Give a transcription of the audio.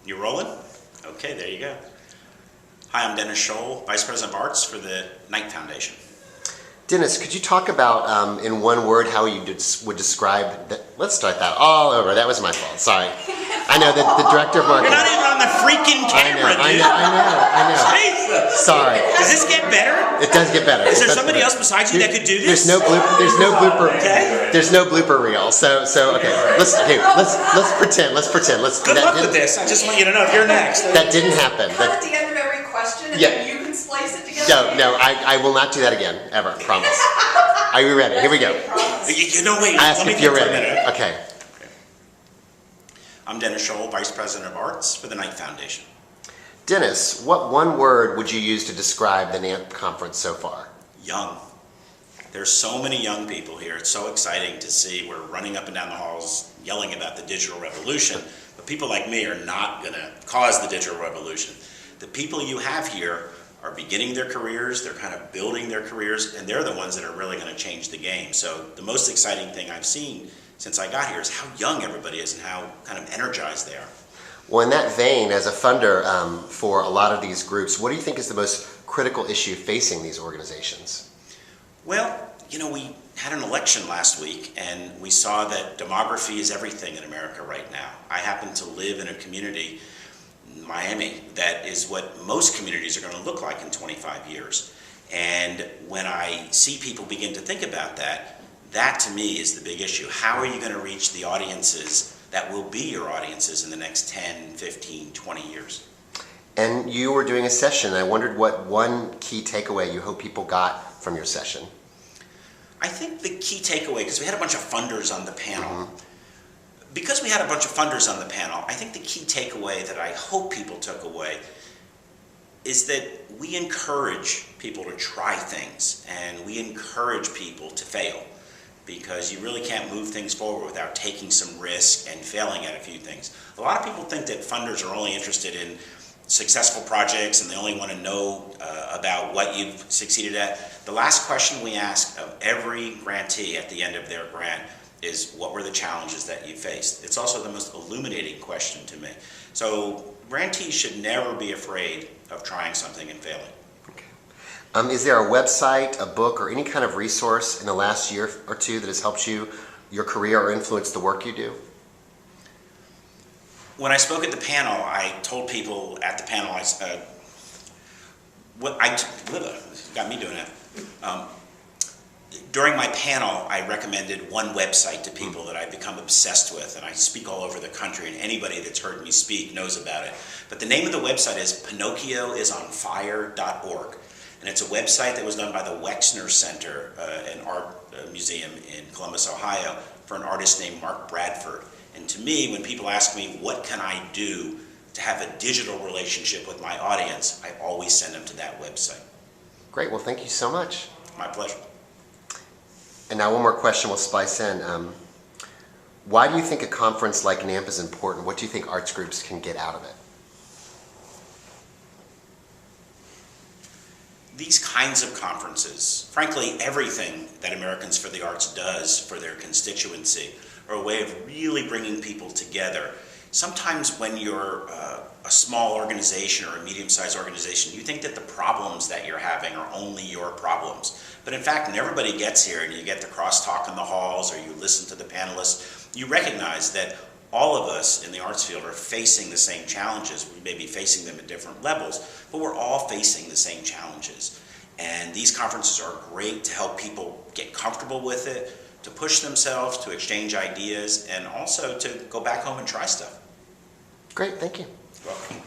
You rolling? Okay, there you go. Hi, I'm Dennis Scholl, Vice President of Arts for the Knight Foundation. Dennis, could you talk about, in one word, how you would describe that? Let's start that all over. That was my fault. Sorry. I know that the director of marketing. You're not even on the freaking camera, I know. Jesus. Sorry. Does this get better? It does get better. Is there somebody else besides you that could do this? There's no blooper. Okay. There's no blooper reel. So okay. Let's pretend. Good luck with this. I just want you to know if you're next. That didn't happen. Cut at the end of every question, and Yeah. then you can slice it together. No, I will not do that again, ever. Promise. Are you ready? Here we go. Wait. Ask Let me if you're think for a ready. minute. Okay. I'm Dennis Scholl, Vice President of Arts for the Knight Foundation. Dennis, what one word would you use to describe the NAMP conference so far? Young. There's so many young people here. It's so exciting to see. We're running up and down the halls yelling about the digital revolution, but people like me are not going to cause the digital revolution. The people you have here are beginning their careers, they're kind of building their careers, and they're the ones that are really going to change the game. So the most exciting thing I've seen since I got here is how young everybody is and how kind of energized they are. Well, in that vein, as a funder for a lot of these groups, what do you think is the most critical issue facing these organizations? Well, we had an election last week, and we saw that demography is everything in America right now. I happen to live in a community, Miami, that is what most communities are going to look like in 25 years. And when I see people begin to think about that, that to me is the big issue. How are you going to reach the audiences that will be your audiences in the next 10, 15, 20 years? And you were doing a session. I wondered what one key takeaway you hope people got from your session. I think the key takeaway, because we had a bunch of funders on the panel, because we had a bunch of funders on the panel, I think the key takeaway that I hope people took away is that we encourage people to try things, and we encourage people to fail, because you really can't move things forward without taking some risk and failing at a few things. A lot of people think that funders are only interested in successful projects and they only want to know about what you've succeeded at. The last question we ask of every grantee at the end of their grant is, what were the challenges that you faced? It's also the most illuminating question to me. So grantees should never be afraid of trying something and failing. Okay. Is there a website, a book, or any kind of resource in the last year or two that has helped you, your career, or influenced the work you do? When I spoke at the panel, I told people at the panel, got me doing that. During my panel, I recommended one website to people that I've become obsessed with, and I speak all over the country, and anybody that's heard me speak knows about it. But the name of the website is PinocchioIsOnFire.org, and it's a website that was done by the Wexner Center, an art museum in Columbus, Ohio, for an artist named Mark Bradford. And to me, when people ask me, what can I do to have a digital relationship with my audience, I always send them to that website. Great. Well, thank you so much. My pleasure. And now one more question we'll splice in. Why do you think a conference like NAMP is important? What do you think arts groups can get out of it? These kinds of conferences, frankly, everything that Americans for the Arts does for their constituency, are a way of really bringing people together. Sometimes when you're a small organization or a medium-sized organization, you think that the problems that you're having are only your problems. But in fact, when everybody gets here and you get to crosstalk in the halls or you listen to the panelists, you recognize that all of us in the arts field are facing the same challenges. We may be facing them at different levels, but we're all facing the same challenges. And these conferences are great to help people get comfortable with it, to push themselves, to exchange ideas, and also to go back home and try stuff. Great, thank you. You're welcome.